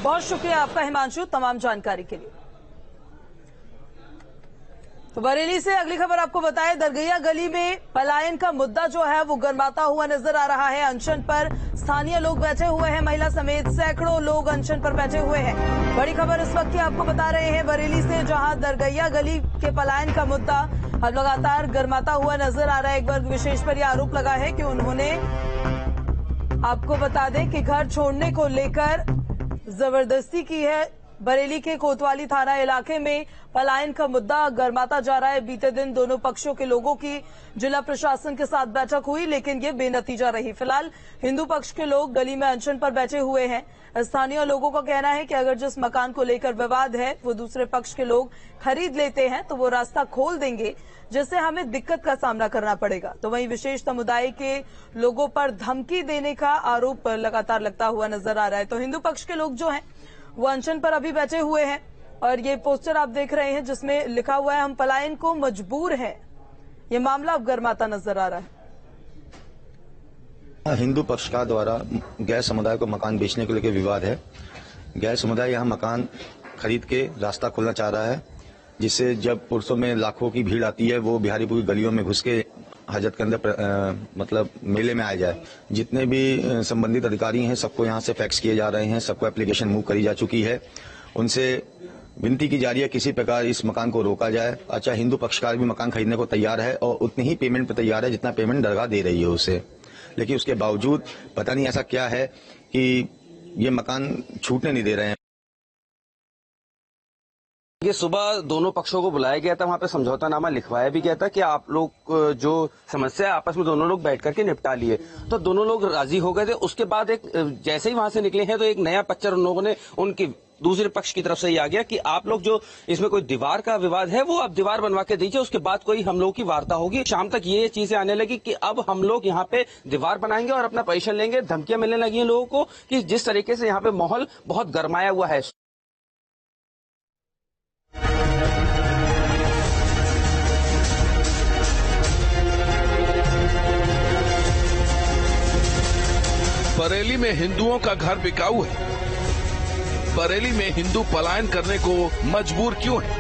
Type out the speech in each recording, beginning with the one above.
बहुत शुक्रिया आपका हिमांशु तमाम जानकारी के लिए। तो बरेली से अगली खबर आपको बताएं, दरगैया गली में पलायन का मुद्दा जो है वो गरमाता हुआ नजर आ रहा है। अनशन पर स्थानीय लोग बैठे हुए हैं, महिला समेत सैकड़ों लोग अनशन पर बैठे हुए हैं। बड़ी खबर इस वक्त की आपको बता रहे हैं बरेली से, जहां दरगैया गली के पलायन का मुद्दा अब लगातार गरमाता हुआ नजर आ रहा है। एक वर्ग विशेष पर यह आरोप लगा है कि उन्होंने, आपको बता दें कि घर छोड़ने को लेकर जबरदस्ती की है। बरेली के कोतवाली थाना इलाके में पलायन का मुद्दा गरमाता जा रहा है। बीते दिन दोनों पक्षों के लोगों की जिला प्रशासन के साथ बैठक हुई, लेकिन ये बेनतीजा रही। फिलहाल हिंदू पक्ष के लोग गली में अनशन पर बैठे हुए हैं। स्थानीय लोगों का कहना है कि अगर जिस मकान को लेकर विवाद है वो दूसरे पक्ष के लोग खरीद लेते हैं तो वो रास्ता खोल देंगे, जिससे हमें दिक्कत का सामना करना पड़ेगा। तो वहीं विशेष समुदाय के लोगों पर धमकी देने का आरोप लगातार लगता हुआ नजर आ रहा है। तो हिंदू पक्ष के लोग जो हैं वो अनशन पर अभी बैठे हुए हैं और ये पोस्टर आप देख रहे हैं जिसमें लिखा हुआ है हम पलायन को मजबूर हैं। ये मामला अब गरमाता नजर आ रहा है। हिंदू पक्ष का द्वारा गैर समुदाय को मकान बेचने को लेकर विवाद है। गैर समुदाय यहाँ मकान खरीद के रास्ता खोलना चाह रहा है, जिससे जब पुरुषों में लाखों की भीड़ आती है वो बिहारीपुर गलियों में घुस के हजरत के अंदर मतलब मेले में आ जाए। जितने भी संबंधित अधिकारी हैं सबको यहाँ से फैक्स किए जा रहे हैं, सबको एप्लीकेशन मूव करी जा चुकी है। उनसे विनती की जा रही है किसी प्रकार इस मकान को रोका जाए। अच्छा, हिंदू पक्षकार भी मकान खरीदने को तैयार है और उतनी ही पेमेंट पर तैयार है जितना पेमेंट दरगाह दे रही है उसे, लेकिन उसके बावजूद पता नहीं ऐसा क्या है कि ये मकान छूटने नहीं दे रहे हैं। ये सुबह दोनों पक्षों को बुलाया गया था, वहाँ पे समझौतानामा लिखवाया भी गया था कि आप लोग जो समस्या है आपस में दोनों लोग बैठ करके निपटा लिए। तो दोनों लोग राजी हो गए थे। उसके बाद एक जैसे ही वहां से निकले हैं तो एक नया पच्चर उन लोगों ने उनकी दूसरे पक्ष की तरफ से ये आ गया कि आप लोग जो इसमें कोई दीवार का विवाद है वो अब दीवार बनवा के दीजिए, उसके बाद कोई हम लोगों की वार्ता होगी। शाम तक ये चीजें आने लगी कि अब हम लोग यहाँ पे दीवार बनाएंगे और अपना पोजीशन लेंगे। धमकियां मिलने लगी हैं लोगों को कि जिस तरीके से यहाँ पे माहौल बहुत गरमाया हुआ है। बरेली में हिंदुओं का घर बिकाऊ है। बरेली में हिंदू पलायन करने को मजबूर क्यों है?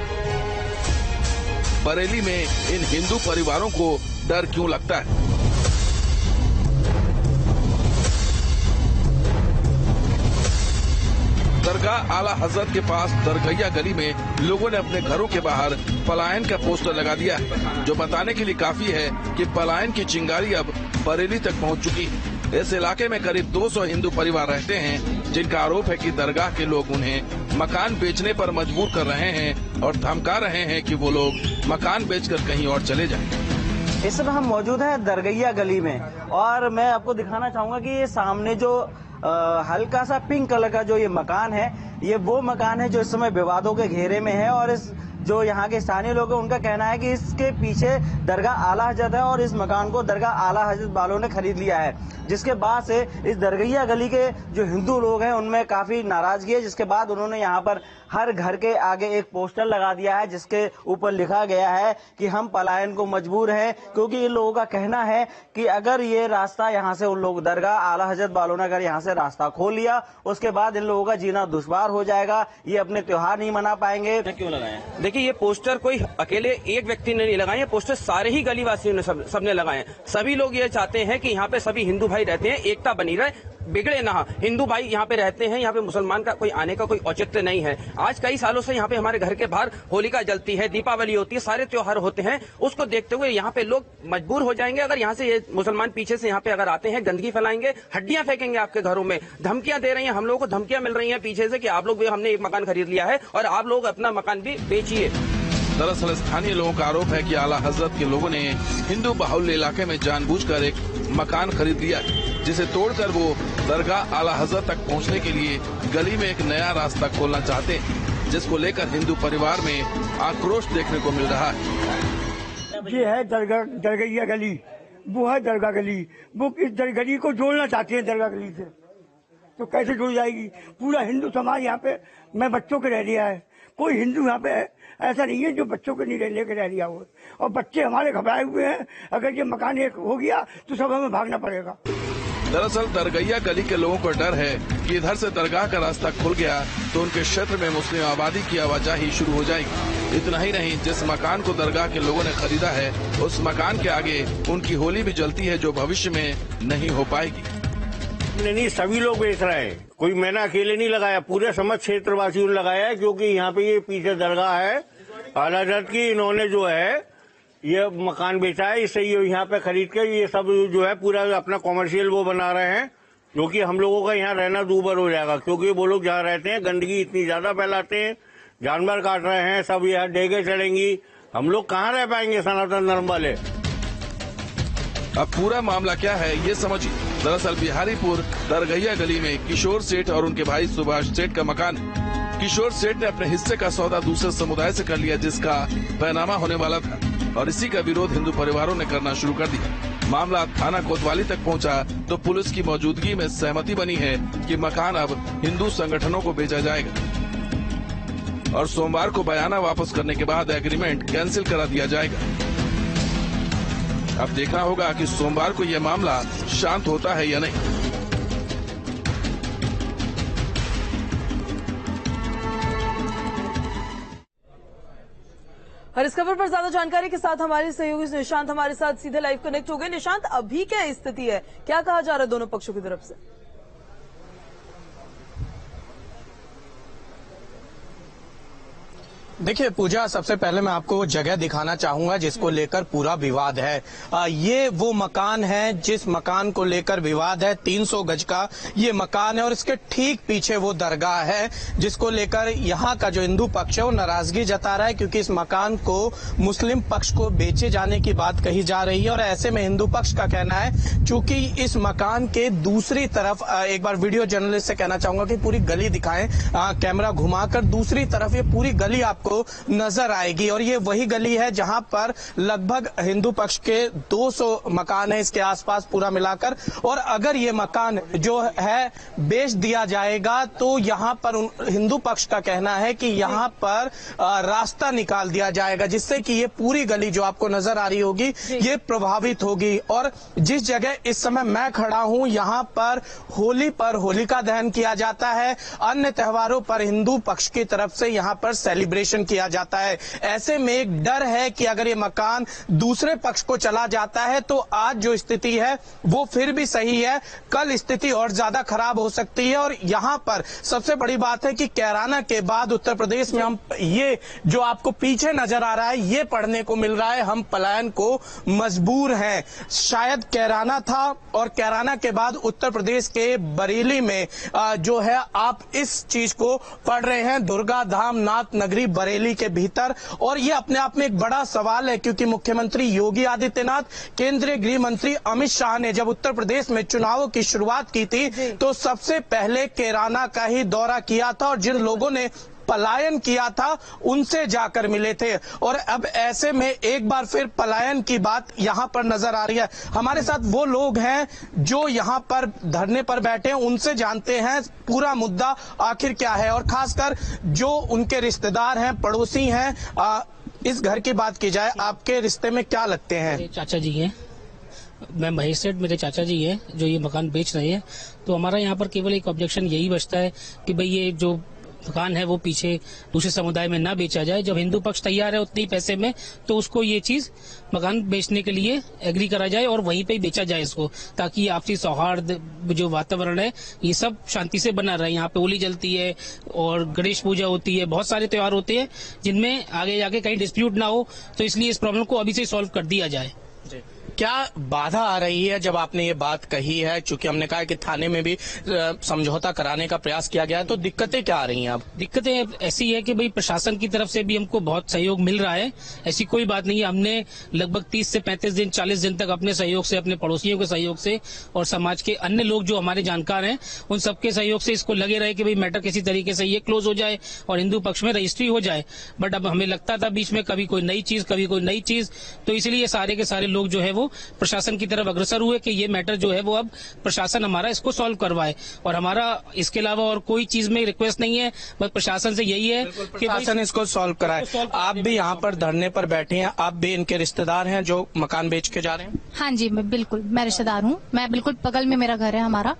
बरेली में इन हिंदू परिवारों को डर क्यों लगता है? दरगाह आला हजरत के पास दरगैया गली में लोगों ने अपने घरों के बाहर पलायन का पोस्टर लगा दिया है, जो बताने के लिए काफी है कि पलायन की चिंगारी अब बरेली तक पहुंच चुकी है। इस इलाके में करीब 200 हिंदू परिवार रहते हैं, जिनका आरोप है कि दरगाह के लोग उन्हें मकान बेचने पर मजबूर कर रहे हैं और धमका रहे हैं कि वो लोग मकान बेचकर कहीं और चले जाएं। इस समय हम मौजूद हैं दरगैया गली में और मैं आपको दिखाना चाहूंगा कि ये सामने जो हल्का सा पिंक कलर का जो ये मकान है, ये वो मकान है जो इस समय विवादों के घेरे में है। और इस जो यहाँ के स्थानीय लोग हैं उनका कहना है कि इसके पीछे दरगाह आला हजरत है और इस मकान को दरगाह आला हजरत वालों ने खरीद लिया है, जिसके बाद से इस दरगैया गली के जो हिंदू लोग हैं उनमें काफी नाराजगी है। जिसके बाद उन्होंने यहाँ पर हर घर के आगे एक पोस्टर लगा दिया है जिसके ऊपर लिखा गया है कि हम पलायन को मजबूर हैं, क्योंकि इन लोगों का कहना है कि अगर ये रास्ता यहाँ से उन लोग दरगाह आला हजरत वालों ने अगर यहाँ से रास्ता खोल लिया उसके बाद इन लोगों का जीना दुश्वार हो जाएगा, ये अपने त्योहार नहीं मना पाएंगे। क्यों लगाए? देखिए, ये पोस्टर कोई अकेले एक व्यक्ति ने नहीं लगाए, पोस्टर सारे ही गली वासियों ने सबने लगाए। सभी लोग ये चाहते हैं कि यहाँ पे सभी हिंदू भाई रहते हैं, एकता बनी रहे, बिगड़े ना। हिंदू भाई यहाँ पे रहते हैं, यहाँ पे मुसलमान का कोई आने का कोई औचित्य नहीं है। आज कई सालों से यहाँ पे हमारे घर के बाहर होलिका जलती है, दीपावली होती है, सारे त्योहार होते हैं। उसको देखते हुए यहाँ पे लोग मजबूर हो जाएंगे अगर यहाँ से ये मुसलमान पीछे से यहाँ पे अगर आते हैं, गंदगी फैलाएंगे, हड्डियां फेंकेंगे आपके घरों में, धमकियां दे रही हैं। हम लोगों को धमकियां मिल रही हैं पीछे से कि आप लोग भी, हमने एक मकान खरीद लिया है और आप लोग अपना मकान भी बेचिए। दरअसल स्थानीय लोगों का आरोप है कि आला हजरत के लोगों ने हिंदू बाहुल्य इलाके में जानबूझकर एक मकान खरीद लिया, जिसे तोड़कर वो दरगाह आला हजरत तक पहुंचने के लिए गली में एक नया रास्ता खोलना चाहते हैं, जिसको लेकर हिंदू परिवार में आक्रोश देखने को मिल रहा है। ये है दरगैया गली, वो है दरगाह गली। वो इस गली को जोड़ना चाहते हैं दरगाह गली से, तो कैसे जुड़ जाएगी? पूरा हिंदू समाज यहाँ पे मैं बच्चों के रह लिया है, कोई हिंदू यहाँ पे ऐसा नहीं है जो बच्चों के नहीं लेके रह लिया हो। और बच्चे हमारे घबराए हुए हैं, अगर ये मकान एक हो गया तो सब हमें भागना पड़ेगा। दरअसल दरगैया गली के लोगों को डर है कि इधर से दरगाह का रास्ता खुल गया तो उनके क्षेत्र में मुस्लिम आबादी की आवाजाही शुरू हो जाएगी। इतना ही नहीं, जिस मकान को दरगाह के लोगों ने खरीदा है उस मकान के आगे उनकी होली भी जलती है, जो भविष्य में नहीं हो पाएगी। नहीं, सभी लोग बेच रहे हैं, कोई मैंने अकेले नहीं लगाया, पूरे समझ क्षेत्रवासियों ने लगाया है, क्योंकि यहाँ पे ये पीछे दरगाह है आला हज़रत की, इन्होंने जो है ये मकान बेचा है, इससे ये यहाँ पे खरीद के ये सब जो है पूरा अपना कॉमर्शियल वो बना रहे हैं, जो कि हम लोगों का यहाँ रहना दूभर हो जाएगा, क्योंकि वो लोग जहाँ रहते हैं गंदगी इतनी ज्यादा फैलाते हैं, जानवर काट रहे हैं, सब यहाँ डेगे चढ़ेंगी, हम लोग कहाँ रह पाएंगे सनातन धर्म वाले। अब पूरा मामला क्या है ये समझिए। दरअसल बिहारीपुर दरगैया गली में किशोर सेठ और उनके भाई सुभाष सेठ का मकान है। किशोर सेठ ने अपने हिस्से का सौदा दूसरे समुदाय से कर लिया, जिसका पैनामा होने वाला था, और इसी का विरोध हिंदू परिवारों ने करना शुरू कर दिया। मामला थाना कोतवाली तक पहुंचा तो पुलिस की मौजूदगी में सहमति बनी है कि मकान अब हिंदू संगठनों को बेचा जाएगा और सोमवार को बयाना वापस करने के बाद एग्रीमेंट कैंसिल करा दिया जाएगा। अब देखना होगा कि सोमवार को यह मामला शांत होता है या नहीं। और इस खबर पर ज्यादा जानकारी के साथ हमारे सहयोगी निशांत हमारे साथ सीधे लाइव कनेक्ट हो गए। निशांत, अभी क्या स्थिति है, क्या कहा जा रहा है दोनों पक्षों की तरफ से? देखिए पूजा, सबसे पहले मैं आपको वो जगह दिखाना चाहूंगा जिसको लेकर पूरा विवाद है। ये वो मकान है जिस मकान को लेकर विवाद है। 300 गज का ये मकान है और इसके ठीक पीछे वो दरगाह है जिसको लेकर यहाँ का जो हिंदू पक्ष है वो नाराजगी जता रहा है, क्योंकि इस मकान को मुस्लिम पक्ष को बेचे जाने की बात कही जा रही है। और ऐसे में हिंदू पक्ष का कहना है, चूंकि इस मकान के दूसरी तरफ, एक बार वीडियो जर्नलिस्ट से कहना चाहूंगा कि पूरी गली दिखाएं, कैमरा घुमाकर दूसरी तरफ ये पूरी गली आपको नजर आएगी, और ये वही गली है जहां पर लगभग हिंदू पक्ष के 200 मकान है इसके आसपास पूरा मिलाकर। और अगर ये मकान जो है बेच दिया जाएगा तो यहां पर हिंदू पक्ष का कहना है कि यहां पर रास्ता निकाल दिया जाएगा, जिससे कि ये पूरी गली जो आपको नजर आ रही होगी ये प्रभावित होगी। और जिस जगह इस समय मैं खड़ा हूं, यहां पर होली पर होलिका दहन किया जाता है, अन्य त्योहारों पर हिंदू पक्ष की तरफ से यहां पर सेलिब्रेशन किया जाता है। ऐसे में एक डर है कि अगर ये मकान दूसरे पक्ष को चला जाता है तो आज जो स्थिति है वो फिर भी सही है, कल स्थिति और ज्यादा खराब हो सकती है। और यहां पर सबसे बड़ी बात है कि कैराना के बाद उत्तर प्रदेश में हम ये जो आपको पीछे नजर आ रहा है ये पढ़ने को मिल रहा है, हम पलायन को मजबूर हैं। शायद कैराना था और कैराना के बाद उत्तर प्रदेश के बरेली में जो है आप इस चीज को पढ़ रहे हैं, दुर्गा धाम नाथ नगरी बरेली के भीतर। और ये अपने आप में एक बड़ा सवाल है, क्योंकि मुख्यमंत्री योगी आदित्यनाथ, केंद्रीय गृह मंत्री अमित शाह ने जब उत्तर प्रदेश में चुनावों की शुरुआत की थी तो सबसे पहले कैराना का ही दौरा किया था और जिन लोगों ने पलायन किया था उनसे जाकर मिले थे। और अब ऐसे में एक बार फिर पलायन की बात यहां पर नजर आ रही है। हमारे साथ वो लोग हैं जो यहां पर धरने पर बैठे हैं, उनसे जानते हैं पूरा मुद्दा आखिर क्या है, और खासकर जो उनके रिश्तेदार हैं, पड़ोसी हैं। इस घर की बात की जाए, आपके रिश्ते में क्या लगते हैं? चाचा जी हैं, मैं महेश सेठ, मेरे चाचा जी हैं जो ये मकान बेच रहे हैं। तो हमारा यहाँ पर केवल एक ऑब्जेक्शन यही बचता है कि भाई ये जो मकान है वो पीछे दूसरे समुदाय में ना बेचा जाए। जब हिंदू पक्ष तैयार है उतने ही पैसे में तो उसको ये चीज मकान बेचने के लिए एग्री करा जाए और वहीं पे ही बेचा जाए इसको, ताकि आपसी सौहार्द जो वातावरण है ये सब शांति से बना रहे। यहाँ पे होली जलती है और गणेश पूजा होती है, बहुत सारे त्योहार होते हैं जिनमें आगे जाके कहीं डिस्प्यूट ना हो, तो इसलिए इस प्रॉब्लम को अभी से सॉल्व कर दिया जाए। क्या बाधा आ रही है जब आपने ये बात कही है? चूंकि हमने कहा कि थाने में भी समझौता कराने का प्रयास किया गया है, तो दिक्कतें क्या आ रही हैं? अब दिक्कतें ऐसी है कि भाई प्रशासन की तरफ से भी हमको बहुत सहयोग मिल रहा है, ऐसी कोई बात नहीं है। हमने लगभग 30 से 35 दिन 40 दिन तक अपने सहयोग से, अपने पड़ोसियों के सहयोग से और समाज के अन्य लोग जो हमारे जानकार हैं उन सबके सहयोग से इसको लगे रहे कि भाई मैटर किसी तरीके से ये क्लोज हो जाए और हिंदू पक्ष में रजिस्ट्री हो जाए। बट अब हमें लगता था बीच में कभी कोई नई चीज, कभी कोई नई चीज, तो इसलिए सारे के सारे लोग जो है वो प्रशासन की तरफ अग्रसर हुए कि ये मैटर जो है वो अब प्रशासन हमारा इसको सॉल्व करवाए, और हमारा इसके अलावा और कोई चीज में रिक्वेस्ट नहीं है, बस प्रशासन से यही है कि प्रशासन इसको सॉल्व कराए। आप भी यहाँ पर धरने पर बैठे हैं, आप भी इनके रिश्तेदार हैं जो मकान बेच के जा रहे हैं? हाँ जी, मैं रिश्तेदार हूँ। मैं बिल्कुल बगल में मेरा घर है हमारा,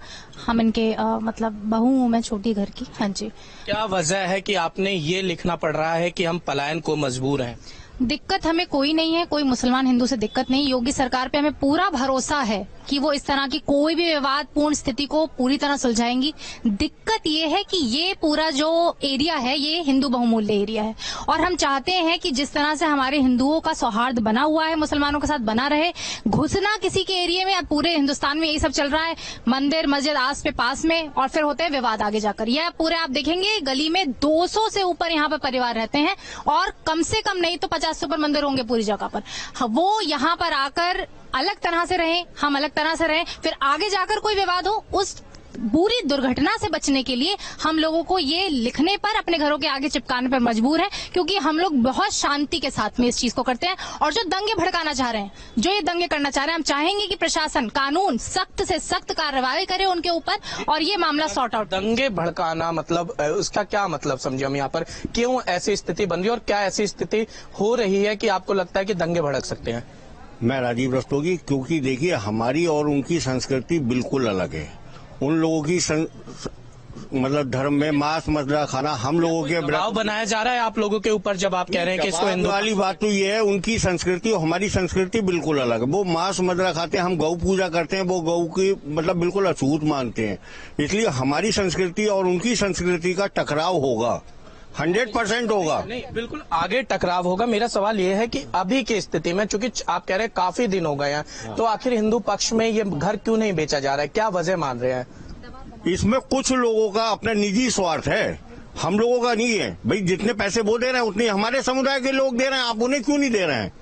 हम इनके मतलब बहू हूँ मैं छोटी घर की। हाँ जी। क्या वजह है कि आपने ये लिखना पड़ रहा है कि हम पलायन को मजबूर हैं? दिक्कत हमें कोई नहीं है, कोई मुसलमान हिंदू से दिक्कत नहीं। योगी सरकार पे हमें पूरा भरोसा है कि वो इस तरह की कोई भी विवादपूर्ण स्थिति को पूरी तरह सुलझाएंगी। दिक्कत ये है कि ये पूरा जो एरिया है ये हिंदू बहुमूल्य एरिया है, और हम चाहते हैं कि जिस तरह से हमारे हिंदुओं का सौहार्द बना हुआ है मुसलमानों के साथ बना रहे। घुसना किसी के एरिया में, अब पूरे हिंदुस्तान में यही सब चल रहा है, मंदिर मस्जिद आस पे पास में, और फिर होते हैं विवाद आगे जाकर। यह पूरे आप देखेंगे गली में 200 से ऊपर यहाँ पर परिवार रहते हैं, और कम से कम नहीं तो 50 से ऊपर मंदिर होंगे पूरी जगह पर। वो यहाँ पर आकर अलग तरह से रहें, हम अलग तरह से रहें, फिर आगे जाकर कोई विवाद हो, उस बुरी दुर्घटना से बचने के लिए हम लोगों को ये लिखने पर अपने घरों के आगे चिपकाने पर मजबूर है, क्योंकि हम लोग बहुत शांति के साथ में इस चीज को करते हैं। और जो दंगे भड़काना चाह रहे हैं, जो ये दंगे करना चाह रहे हैं, हम चाहेंगे कि प्रशासन कानून सख्त से सख्त कार्रवाई करे उनके ऊपर, और ये मामला सॉर्ट आउट। दंगे भड़काना मतलब उसका क्या मतलब समझे हम यहाँ पर? क्यों ऐसी स्थिति बन रही है और क्या ऐसी स्थिति हो रही है कि आपको लगता है कि दंगे भड़क सकते हैं? मैं राजीव रस्तोगी, क्योंकि देखिए हमारी और उनकी संस्कृति बिल्कुल अलग है। उन लोगों की मतलब धर्म में मांस मदिरा खाना, हम लोगों के दबाव बनाया जा रहा है आप लोगों के ऊपर जब आप कह रहे हैं कि इसको हिंदू वाली बात तो ये है, उनकी संस्कृति और हमारी संस्कृति बिल्कुल अलग है। वो मांस मदिरा खाते हैं, हम गौ पूजा करते हैं, वो गौ की मतलब बिल्कुल अछूत मानते हैं। इसलिए हमारी संस्कृति और उनकी संस्कृति का टकराव होगा, 100% होगा। नहीं, बिल्कुल आगे टकराव होगा। मेरा सवाल ये है कि अभी की स्थिति में, चूंकि आप कह रहे हैं काफी दिन हो गए हैं, तो आखिर हिंदू पक्ष में ये घर क्यों नहीं बेचा जा रहा है? क्या वजह मान रहे हैं? इसमें कुछ लोगों का अपना निजी स्वार्थ है, हम लोगों का नहीं है। भाई जितने पैसे वो दे रहे हैं उतने हमारे समुदाय के लोग दे रहे हैं, आप उन्हें क्यों नहीं दे रहे हैं?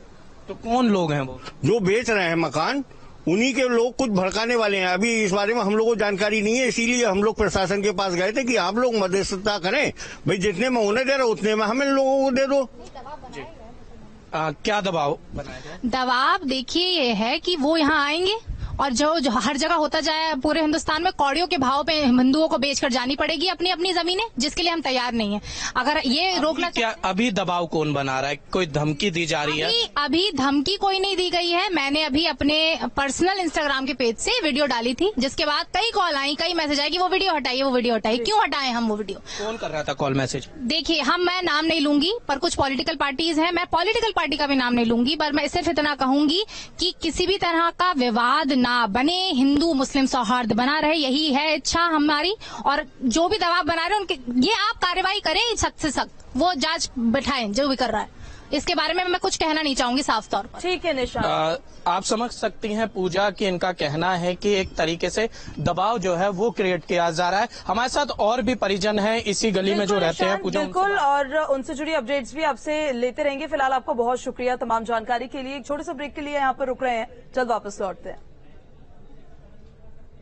तो कौन लोग हैं वो जो बेच रहे हैं मकान? उन्हीं के लोग कुछ भड़काने वाले हैं। अभी इस बारे में हम लोगों को जानकारी नहीं है, इसीलिए हम लोग प्रशासन के पास गए थे कि आप लोग मध्यस्थता करें। भाई जितने में उन्हें दे रहे उतने में हमें लोगों को दे दो। क्या दबाव बनाया जाए? दबाव देखिए ये है कि वो यहाँ आएंगे, और जो हर जगह होता जाए पूरे हिंदुस्तान में कौड़ियों के भाव पे हिंदुओं को बेचकर जानी पड़ेगी अपनी अपनी जमीनें, जिसके लिए हम तैयार नहीं है। अगर ये रोकना क्या अभी दबाव कौन बना रहा है? कोई धमकी दी जा रही है? अभी धमकी कोई नहीं दी गई है। मैंने अभी अपने पर्सनल इंस्टाग्राम के पेज से वीडियो डाली थी, जिसके बाद कई कॉल आई, कई मैसेज आए कि वो वीडियो हटाइए, वो वीडियो हटाइए। क्यों हटाए हम वो वीडियो? कौन कर रहा था कॉल मैसेज? देखिए मैं नाम नहीं लूंगी, पर कुछ पॉलिटिकल पार्टीज हैं, मैं पॉलिटिकल पार्टी का भी नाम नहीं लूंगी, पर मैं सिर्फ इतना कहूंगी कि किसी भी तरह का विवाद ना बने, हिंदू मुस्लिम सौहार्द बना रहे, यही है इच्छा हमारी। और जो भी दबाव बना रहे उनके, ये आप कार्रवाई करें सख्त से सख्त, वो जांच बैठाएं जो भी कर रहा है। इसके बारे में मैं कुछ कहना नहीं चाहूंगी साफ तौर पर। ठीक है निशा, आप समझ सकती हैं पूजा कि इनका कहना है कि एक तरीके से दबाव जो है वो क्रिएट किया जा रहा है। हमारे साथ और भी परिजन हैं इसी गली में जो रहते हैं पूजा, बिल्कुल, और उनसे जुड़ी अपडेट्स भी आपसे लेते रहेंगे। फिलहाल आपको बहुत शुक्रिया तमाम जानकारी के लिए। एक छोटे से ब्रेक के लिए यहाँ पर रुक रहे हैं, जल्द वापस लौटते हैं।